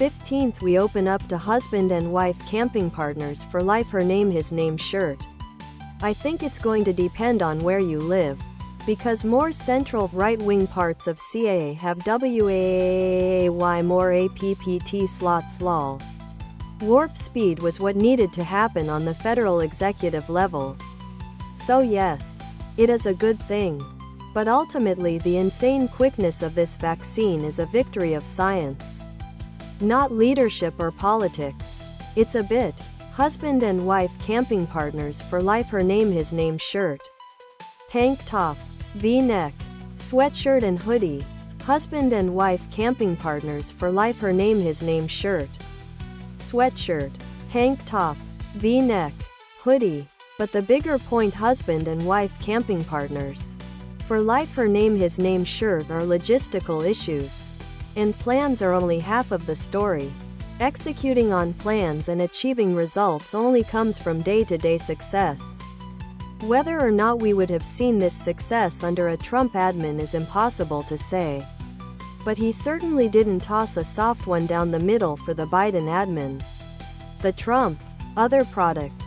15th we open up to husband and wife camping partners for life her name his name shirt. I think it's going to depend on where you live, because more central right-wing parts of CAA have WAAY more APPT slots lol. Warp speed was what needed to happen on the federal executive level. So yes, it is a good thing. But ultimately the insane quickness of this vaccine is a victory of science. Not leadership or politics. It's a bit. Husband and wife camping partners for life her name his name shirt. Tank top, V-neck, sweatshirt and hoodie. Husband and wife camping partners for life her name his name shirt. Sweatshirt, tank top, V-neck, hoodie. But the bigger point husband and wife camping partners for life her name his name shirt are logistical issues. And plans are only half of the story. Executing on plans and achieving results only comes from day-to-day success. Whether or not we would have seen this success under a Trump admin is impossible to say. But he certainly didn't toss a soft one down the middle for the Biden admin. The Trump, other product.